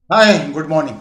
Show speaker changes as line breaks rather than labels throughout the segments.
हाय, good morning.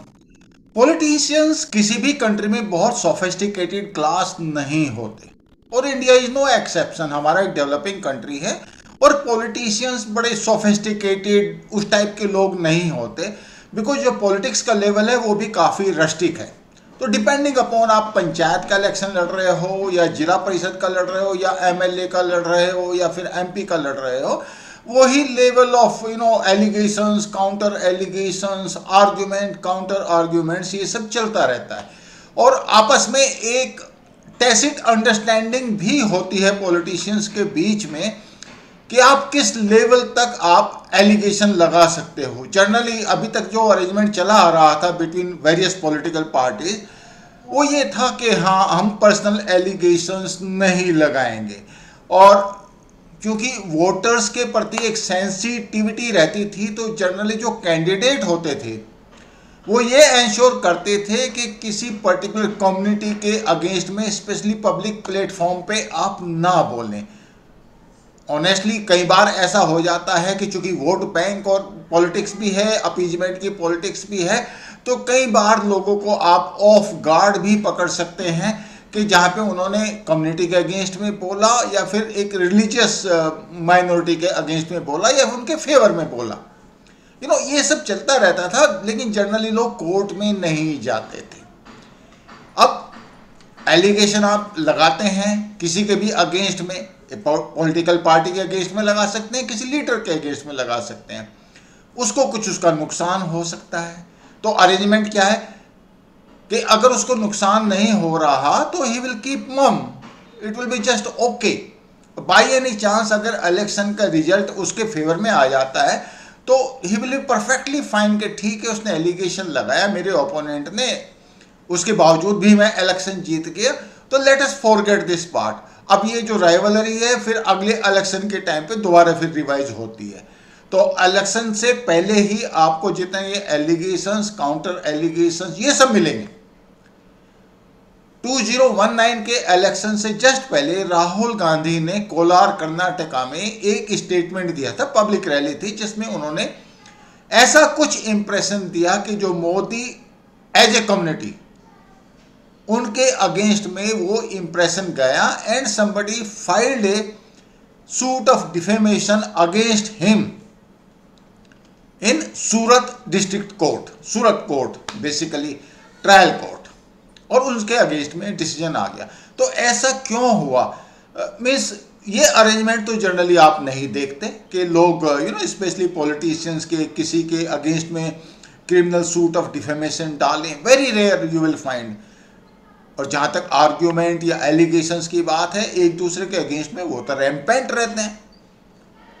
Politicians किसी भी country में बहुत सोफिस्टिकेटेड क्लास नहीं होते और इंडिया इज नो एक्सेप्शन। हमारा एक डेवलपिंग कंट्री है और पॉलिटिशियंस बड़े सोफिस्टिकेटेड उस टाइप के लोग नहीं होते, बिकॉज जो पॉलिटिक्स का लेवल है वो भी काफ़ी रस्टिक है। तो डिपेंडिंग अपॉन आप पंचायत का इलेक्शन लड़ रहे हो या जिला परिषद का लड़ रहे हो या एमएलए का लड़ रहे हो या फिर एमपी का लड़ रहे हो, वही level of allegations, counter allegations, argument, counter arguments, ये सब चलता रहता है। और आपस में एक टैसिट अंडरस्टैंडिंग भी होती है पॉलिटिशियंस के बीच में कि आप किस लेवल तक आप एलिगेशन लगा सकते हो। जनरली अभी तक जो अरेंजमेंट चला आ रहा था बिटवीन वेरियस पॉलिटिकल पार्टीज, वो ये था कि हाँ, हम पर्सनल एलिगेशंस नहीं लगाएंगे। और क्योंकि वोटर्स के प्रति एक सेंसिटिविटी रहती थी, तो जनरली जो कैंडिडेट होते थे वो ये इंश्योर करते थे कि किसी पर्टिकुलर कम्युनिटी के अगेंस्ट में स्पेशली पब्लिक प्लेटफॉर्म पे आप ना बोलें। ऑनेस्टली कई बार ऐसा हो जाता है कि चूंकि वोट बैंक और पॉलिटिक्स भी है, अपीजमेंट की पॉलिटिक्स भी है, तो कई बार लोगों को आप ऑफ गार्ड भी पकड़ सकते हैं कि जहाँ पे उन्होंने कम्युनिटी के अगेंस्ट में बोला या फिर एक रिलीजियस माइनॉरिटी के अगेंस्ट में बोला या उनके फेवर में बोला। ये सब चलता रहता था, लेकिन जनरली लोग कोर्ट में नहीं जाते थे। अब एलिगेशन आप लगाते हैं किसी के भी अगेंस्ट में, पॉलिटिकल पार्टी के अगेंस्ट में लगा सकते हैं, किसी लीडर के अगेंस्ट में लगा सकते हैं, उसको कुछ उसका नुकसान हो सकता है। तो अरेंजमेंट क्या है कि अगर उसको नुकसान नहीं हो रहा तो ही विल कीप मम, it will be just okay. By any chance अगर इलेक्शन का रिजल्ट उसके फेवर में आ जाता है तो he will be perfectly fine कि ठीक है, उसने एलिगेशन लगाया मेरे ओपोनेंट ने, उसके बावजूद भी मैं इलेक्शन जीत गया, तो let us forget this part. अब ये जो राइवलरी है फिर अगले इलेक्शन के टाइम पे दोबारा फिर रिवाइज होती है। तो इलेक्शन से पहले ही आपको जितने ये एलिगेशंस, काउंटर एलिगेशंस, ये सब मिलेंगे। 2019 के इलेक्शन से जस्ट पहले राहुल गांधी ने कोलार कर्नाटका में एक स्टेटमेंट दिया था, पब्लिक रैली थी, जिसमें उन्होंने ऐसा कुछ इंप्रेशन दिया कि जो मोदी एज ए कम्युनिटी, उनके अगेंस्ट में वो इंप्रेशन गया and somebody filed A suit of defamation against him in Surat district court, Surat court basically trial court, और उनके अगेंस्ट में डिसीजन आ गया। तो ऐसा क्यों हुआ? मीन्स ये अरेंजमेंट तो जनरली आप नहीं देखते कि लोग स्पेशली पॉलिटिशियंस के किसी के अगेंस्ट में क्रिमिनल सूट ऑफ डिफेमेशन डालें, very rare you will find. और जहाँ तक आर्ग्यूमेंट या एलिगेशंस की बात है, एक दूसरे के अगेंस्ट में वो तो रैम्पेंट रहते हैं।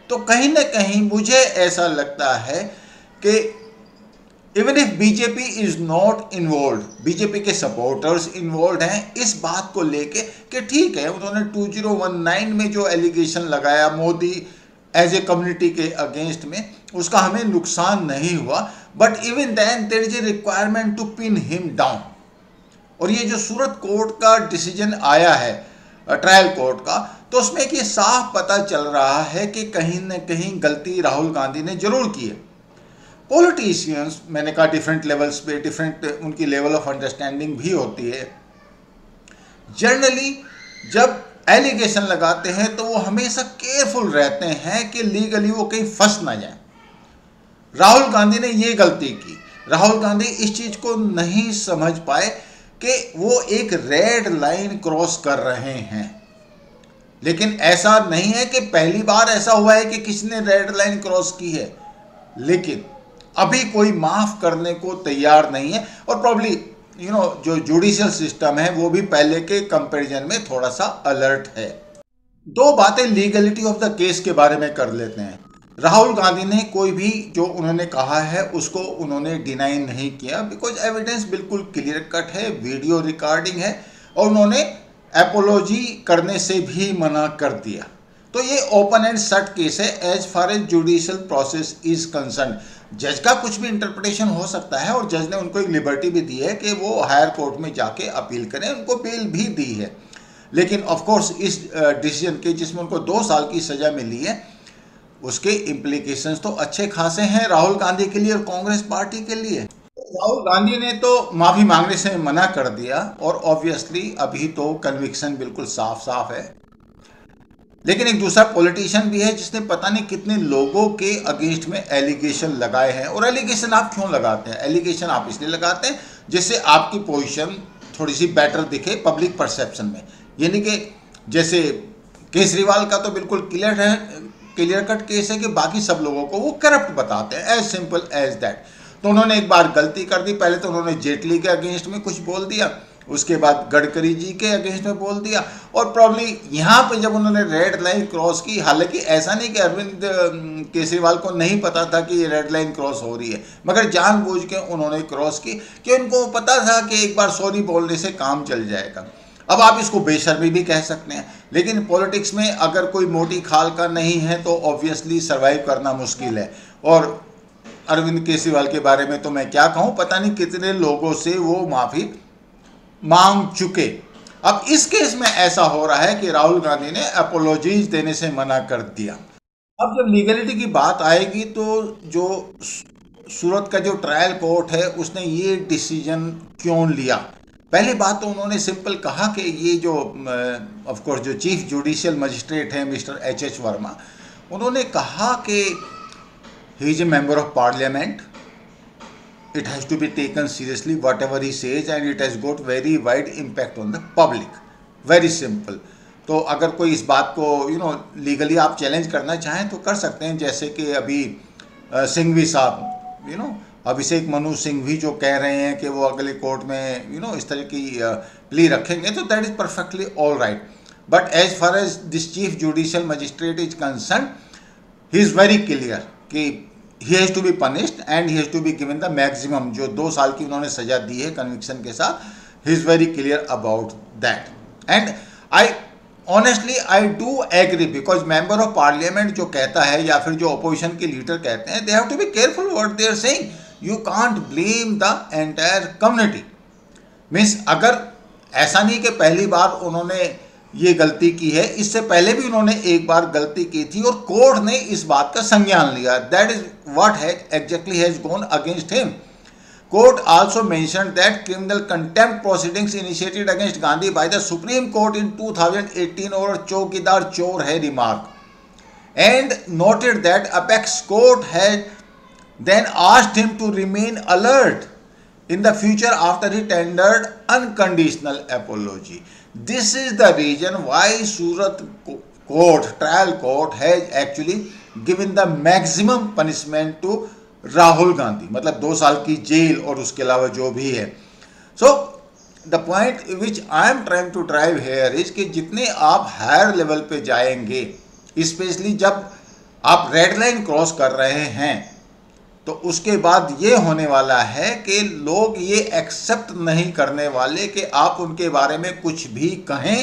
तो कहीं ना कहीं मुझे ऐसा लगता है कि even if BJP is not involve, BJP के सपोर्टर्स इन्वॉल्व हैं इस बात को लेके कि ठीक है, उन्होंने 2019 में जो एलिगेशन लगाया मोदी एज ए कम्युनिटी के अगेंस्ट में, उसका हमें नुकसान नहीं हुआ, but even then there is a requirement to pin him down. और ये जो सूरत कोर्ट का डिसीजन आया है, ट्रायल कोर्ट का, तो उसमें कि साफ पता चल रहा है कि कहीं न कहीं गलती राहुल गांधी ने जरूर की है। पॉलिटिशियंस, मैंने कहा डिफरेंट लेवल्स पे डिफरेंट उनकी लेवल ऑफ अंडरस्टैंडिंग भी होती है। जनरली जब एलिगेशन लगाते हैं तो वो हमेशा केयरफुल रहते हैं कि लीगली वो कहीं फंस ना जाए। राहुल गांधी ने ये गलती की। राहुल गांधी इस चीज को नहीं समझ पाए कि वो एक रेड लाइन क्रॉस कर रहे हैं। लेकिन ऐसा नहीं है कि पहली बार ऐसा हुआ है कि किसी ने रेड लाइन क्रॉस की है, लेकिन अभी कोई माफ करने को तैयार नहीं है। और प्रॉब्ली जो जुडिशियल सिस्टम है वो भी पहले के कंपैरिजन में थोड़ा सा अलर्ट है। दो बातें लीगलिटी ऑफ द केस के बारे में कर लेते हैं। राहुल गांधी ने कोई भी जो उन्होंने कहा है उसको उन्होंने डिनाई नहीं किया, बिकॉज एविडेंस बिल्कुल क्लियर कट है, वीडियो रिकॉर्डिंग है, और उन्होंने एपोलॉजी करने से भी मना कर दिया। तो ये ओपन एंड शट केस है as far as judicial process is concern. जज का कुछ भी इंटरप्रिटेशन हो सकता है, और जज ने उनको एक लिबर्टी भी दी है कि वो हायर कोर्ट में जाके अपील करें, उनको बेल भी दी है। लेकिन ऑफ कोर्स इस डिसीजन के जिसमें उनको 2 साल की सज़ा मिली है, उसके इम्प्लीकेशंस तो अच्छे खासे हैं राहुल गांधी के लिए और कांग्रेस पार्टी के लिए। राहुल गांधी ने तो माफी मांगने से मना कर दिया और ऑब्वियसली अभी तो कन्विक्शन बिल्कुल साफ साफ है। लेकिन एक दूसरा पॉलिटिशियन भी है जिसने पता नहीं कितने लोगों के अगेंस्ट में एलिगेशन लगाए हैं। और एलिगेशन आप क्यों लगाते हैं? एलिगेशन आप इसलिए लगाते हैं जिससे आपकी पोजीशन थोड़ी सी बेटर दिखे पब्लिक परसेप्शन में। यानी कि जैसे केजरीवाल का तो बिल्कुल क्लियर कट केस है कि बाकी सब लोगों को वो करप्ट बताते हैं, एज सिंपल एज दैट। तो उन्होंने एक बार गलती कर दी। पहले तो उन्होंने जेटली के अगेंस्ट में कुछ बोल दिया, उसके बाद गडकरी जी के अगेंस्ट में बोल दिया, और प्रॉब्ली यहाँ पे जब उन्होंने रेड लाइन क्रॉस की, हालांकि ऐसा नहीं कि अरविंद केजरीवाल को नहीं पता था कि ये रेड लाइन क्रॉस हो रही है, मगर जानबूझ के उन्होंने क्रॉस की कि उनको पता था कि एक बार सॉरी बोलने से काम चल जाएगा। अब आप इसको बेशर्मी भी कह सकते हैं, लेकिन पॉलिटिक्स में अगर कोई मोटी खाल का नहीं है तो ऑब्वियसली सर्वाइव करना मुश्किल है। और अरविंद केजरीवाल के बारे में तो मैं क्या कहूँ, पता नहीं कितने लोगों से वो माफ़ी मांग चुके। अब इस केस में ऐसा हो रहा है कि राहुल गांधी ने अपोलॉजीज देने से मना कर दिया। अब जब लीगलिटी की बात आएगी तो जो सूरत का जो ट्रायल कोर्ट है उसने ये डिसीजन क्यों लिया? पहली बात तो उन्होंने सिंपल कहा कि ये जो ऑफ कोर्स जो चीफ जुडिशियल मजिस्ट्रेट हैं मिस्टर H.H. वर्मा, उन्होंने कहा कि he is a member of parliament, it has to be taken seriously whatever he says and it has got very wide impact on the public, very simple। तो अगर कोई इस बात को लीगली आप चैलेंज करना चाहें तो कर सकते हैं, जैसे कि अभी सिंघवी साहब अभिषेक मनु सिंघवी जो कह रहे हैं कि वो अगले कोर्ट में इस तरह की प्ली रखेंगे, तो that is perfectly all right. But as far as this chief judicial magistrate is concern, he is very clear कि he has to be punished and he has to be given the maximum। जो 2 साल की उन्होंने सजा दी है conviction के साथ, he is very clear about that। and I honestly I do agree because member of parliament जो कहता है या फिर जो opposition के लीडर कहते हैं, they have to be careful what they are saying। you can't blame the entire community। Means अगर ऐसा नहीं कि पहली बार उन्होंने ये गलती की है, इससे पहले भी उन्होंने एक बार गलती की थी और कोर्ट ने इस बात का संज्ञान लिया। That is what exactly has gone against him. Court also mentioned that criminal contempt proceedings initiated against Gandhi by the Supreme Court in 2018 और चौकीदार चोर है remark and noted that apex court had then asked him to remain alert in the future after he tendered unconditional apology। This is the reason why Surat court, trial court has actually given the maximum punishment to Rahul Gandhi, मतलब 2 साल की jail और उसके अलावा जो भी है। So the point which I am trying to drive here is कि जितने आप हायर लेवल पे जाएंगे, स्पेशली जब आप रेड लाइन क्रॉस कर रहे हैं, तो उसके बाद ये होने वाला है कि लोग ये एक्सेप्ट नहीं करने वाले कि आप उनके बारे में कुछ भी कहें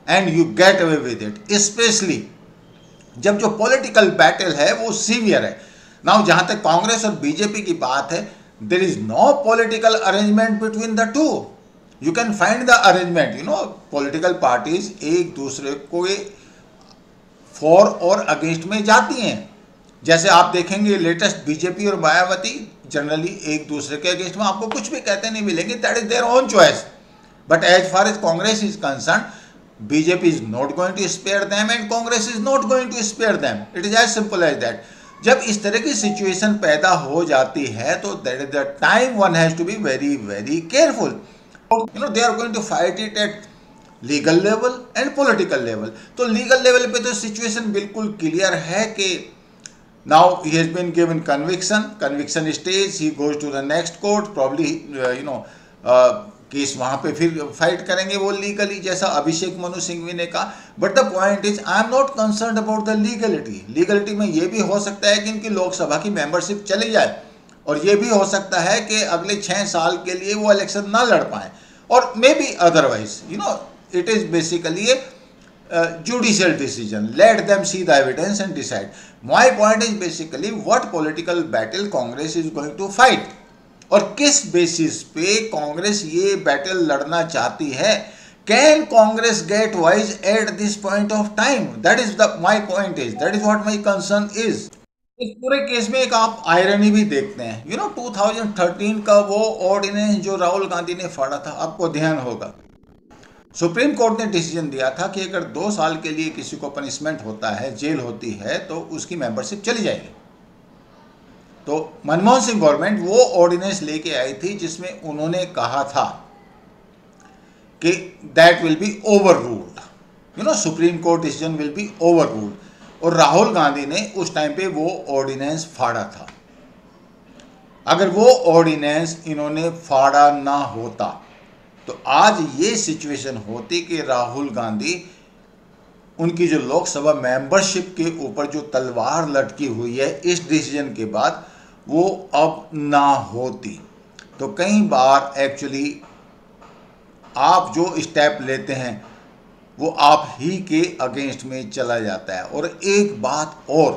and you get away with it. Specially जब जो पॉलिटिकल बैटल है वो सीवियर है। नाउ जहां तक कांग्रेस और बीजेपी की बात है, there is no political arrangement between the two. You can find the arrangement, political parties एक दूसरे को फॉर और अगेंस्ट में जाती हैं। जैसे आप देखेंगे लेटेस्ट बीजेपी और मायावती जनरली एक दूसरे के अगेंस्ट में आपको कुछ भी कहते नहीं मिलेंगे, that is their own choice. But as far as Congress is concern, BJP is not going to spare them and Congress is not going to spare them. It is as simple as that. जब इस तरह की situation पैदा हो जाती है तो that is the time one has to be very very careful. They are going to fight it at legal level and political level. तो लीगल लेवल पे तो सिचुएशन बिल्कुल क्लियर है कि now he has been given conviction stage, he goes to the next court, probably case वहाँ पे फिर fight करेंगे वो लीगली, जैसा अभिषेक मनु सिंघवी ने कहा। But the point is I am not concern about the legality में ये भी हो सकता है कि इनकी लोकसभा की मेंबरशिप चली जाए, और ये भी हो सकता है कि अगले 6 साल के लिए वो इलेक्शन ना लड़ पाए, और may be otherwise it is basically judicial decision। Let them see the evidence and decide। My point is basically what political battle Congress is going to fight, और किस बेसिस पे कांग्रेस ये बैटल लड़ना चाहती है। Can Congress get wise at this point of time? That is my point is, that is what my concern is। इस पूरे case में एक आप आयरनी भी देखते हैं, 2013 का वो ऑर्डिनेंस जो राहुल गांधी ने फाड़ा था, आपको ध्यान होगा सुप्रीम कोर्ट ने डिसीजन दिया था कि अगर 2 साल के लिए किसी को पनिशमेंट होता है, जेल होती है, तो उसकी मेंबरशिप चली जाएगी। तो मनमोहन सिंह गवर्नमेंट वो ऑर्डिनेंस लेके आई थी जिसमें उन्होंने कहा था कि that will be over ruled, supreme court decision will be over ruled, और राहुल गांधी ने उस टाइम पे वो ऑर्डिनेंस फाड़ा था। अगर वो ऑर्डिनेंस इन्होंने फाड़ा ना होता तो आज ये सिचुएशन होती कि राहुल गांधी, उनकी जो लोकसभा मेंबरशिप के ऊपर जो तलवार लटकी हुई है इस डिसीजन के बाद, वो अब ना होती। तो कई बार एक्चुअली आप जो स्टेप लेते हैं वो आप ही के अगेंस्ट में चला जाता है। और एक बात और,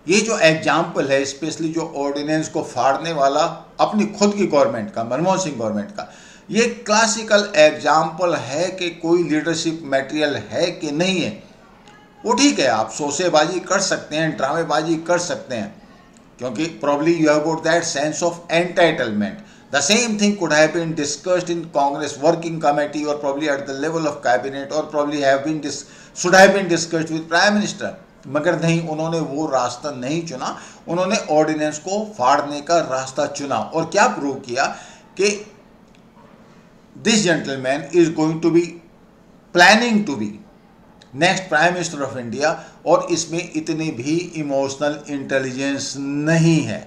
ये जो एग्जाम्पल है स्पेशली जो ऑर्डिनेंस को फाड़ने वाला अपनी खुद की गवर्नमेंट का, मनमोहन सिंह गवर्नमेंट का, ये क्लासिकल एग्जाम्पल है कि कोई लीडरशिप मटेरियल है कि नहीं है। वो ठीक है, आप सोसेबाजी कर सकते हैं, ड्रामेबाजी कर सकते हैं, क्योंकि probably you have got that sense of entitlement. The same thing could have been discussed in Congress working committee or probably at the level of cabinet or probably should have been discussed with Prime Minister. मगर नहीं, उन्होंने वो रास्ता नहीं चुना, उन्होंने ordinance को फाड़ने का रास्ता चुना। और क्या प्रूव किया कि this gentleman is going to be planning to be next prime minister of India, और इसमें इतनी भी इमोशनल इंटेलिजेंस नहीं है।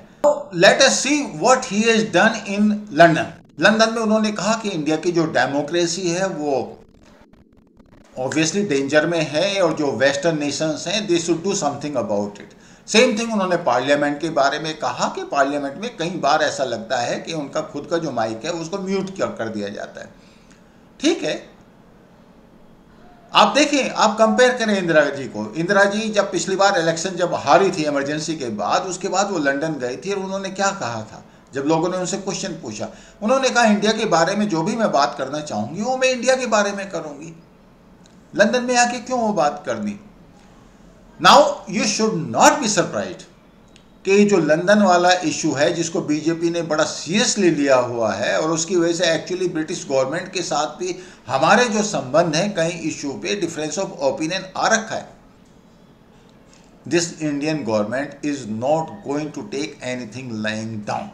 Let us see what he has done in London. London में उन्होंने कहा कि इंडिया की जो डेमोक्रेसी है वो ऑब्वियसली डेंजर में है, और जो वेस्टर्न नेशंस हैं they should do something about it. Same thing उन्होंने पार्लियामेंट के बारे में कहा कि पार्लियामेंट में कई बार ऐसा लगता है कि उनका खुद का जो माइक है उसको म्यूट कर दिया जाता है। ठीक है, आप देखें, आप कंपेयर करें इंदिरा जी को। इंदिरा जी जब पिछली बार इलेक्शन जब हारी थी इमरजेंसी के बाद, उसके बाद वो लंदन गई थी और उन्होंने क्या कहा था जब लोगों ने उनसे क्वेश्चन पूछा, उन्होंने कहा इंडिया के बारे में जो भी मैं बात करना चाहूंगी वो मैं इंडिया के बारे में करूंगी, लंदन में आके क्यों वो बात करनी। Now you should not be surprised कि जो लंदन वाला इशू है जिसको बीजेपी ने बड़ा सीरियसली लिया हुआ है, और उसकी वजह से एक्चुअली ब्रिटिश गवर्नमेंट के साथ भी हमारे जो संबंध हैं कई इशू पे डिफरेंस ऑफ ओपिनियन आ रखा है। This Indian government is not going to take anything lying down,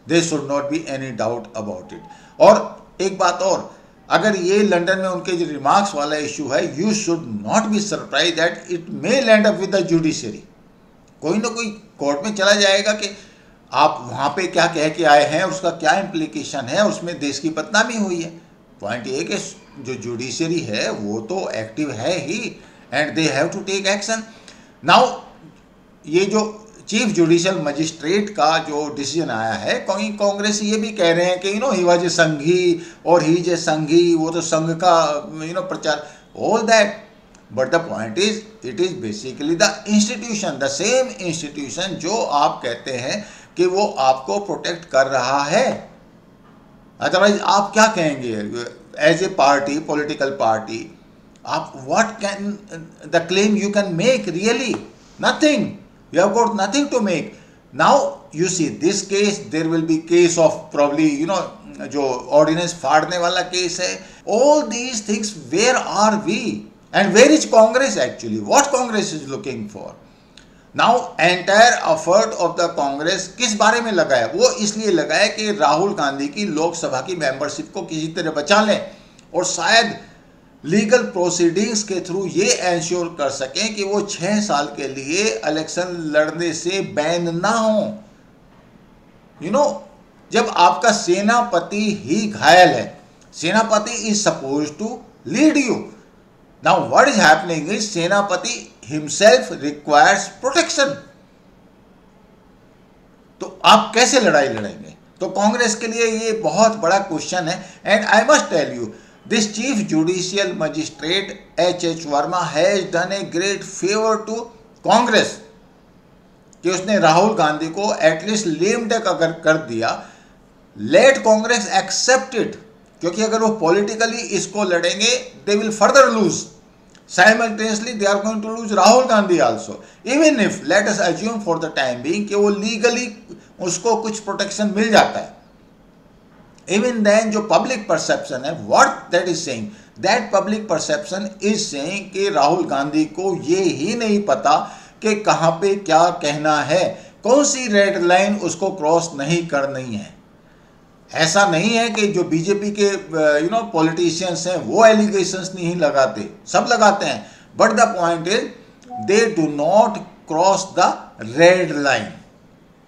there should not be any doubt about it. और एक बात और, अगर ये लंदन में उनके जो रिमार्क्स वाला इशू है, you should not be surprise that it may land up with the judiciary. कोई ना कोई कोर्ट में चला जाएगा कि आप वहाँ पे क्या कह के आए हैं, उसका क्या इम्प्लीकेशन है, उसमें देश की बदनामी हुई है। पॉइंट ये कि जो जुडिशरी है वो तो एक्टिव है ही, and they have to take action. Now ये जो चीफ जुडिशियल मजिस्ट्रेट का जो डिसीजन आया है, कहीं कांग्रेस ये भी कह रहे हैं कि ही वाज ए संघी और ही जे संघी, वो तो संघ का प्रचार, all that, but the point is it is basically the institution, the same institution जो आप कहते हैं कि वो आपको प्रोटेक्ट कर रहा है। अदरवाइज आप क्या कहेंगे as a party, political party, आप what can the claim you can make, really nothing, you have got nothing to make. Now you see this case, there will be case of probably जो ordinance फाड़ने वाला case है, all these things, where are we and where is Congress actually, what Congress is looking for now? Entire effort of the Congress किस बारे में लगा है? वो इसलिए लगा है कि राहुल गांधी की लोकसभा की मेंबरशिप को किसी तरह बचा लें, और शायद लीगल प्रोसीडिंग्स के थ्रू ये एंश्योर कर सकें कि वो 6 साल के लिए इलेक्शन लड़ने से बैन ना हो। जब आपका सेनापति ही घायल है, सेनापति is suppose to lead you, now what is happening is सेनापति हिमसेल्फ रिक्वायर्स प्रोटेक्शन। तो आप कैसे लड़ाई लड़ेंगे? तो कांग्रेस के लिए ये बहुत बड़ा क्वेश्चन है। And I must tell you, this chief judicial magistrate H.H. Verma has done a great favor to Congress कि उसने राहुल गांधी को एटलीस्ट लेम डक अगर कर दिया, लेट कांग्रेस एक्सेप्ट इट, क्योंकि अगर वो पॉलिटिकली इसको लड़ेंगे they will further lose. Simultaneously, they are going to lose Rahul Gandhi also. Even if, let us assume for the time being, कि वो legally उसको कुछ protection मिल जाता है. Even then, जो public perception है, what that is saying, that public perception is saying कि राहुल गांधी को ये ही नहीं पता कि कहाँ पे क्या कहना है, कौन सी रेड लाइन उसको क्रॉस नहीं करनी है. ऐसा नहीं है कि जो बीजेपी के पॉलिटिशियंस हैं वो एलिगेशंस नहीं लगाते, सब लगाते हैं, but the point is they do not cross the red line,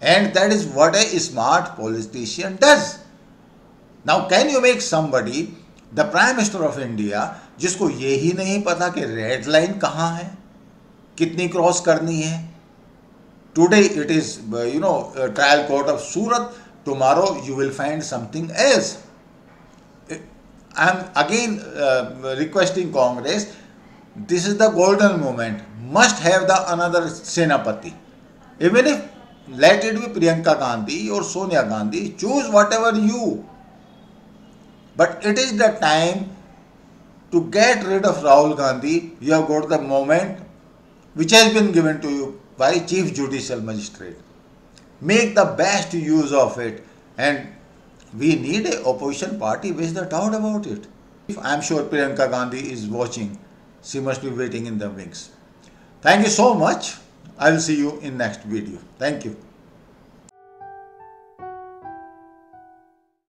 and that is what A smart politician does. Now can you make somebody the prime minister of India जिसको ये ही नहीं पता कि रेड लाइन कहाँ है, कितनी cross करनी है. Today it is trial court of Surat, tomorrow you will find something else. I am again requesting Congress, this is the golden moment, must have the another Senapati. Even if let it be Priyanka Gandhi or Sonia Gandhi, choose whatever you. But it is the time to get rid of Rahul Gandhi. You have got the moment which has been given to you by Chief Judicial Magistrate. Make the best use of it, and we need a opposition party, with the doubt about it. I am sure Priyanka Gandhi is watching. She must be waiting in the wings. Thank you so much. I will see you in next video. Thank you.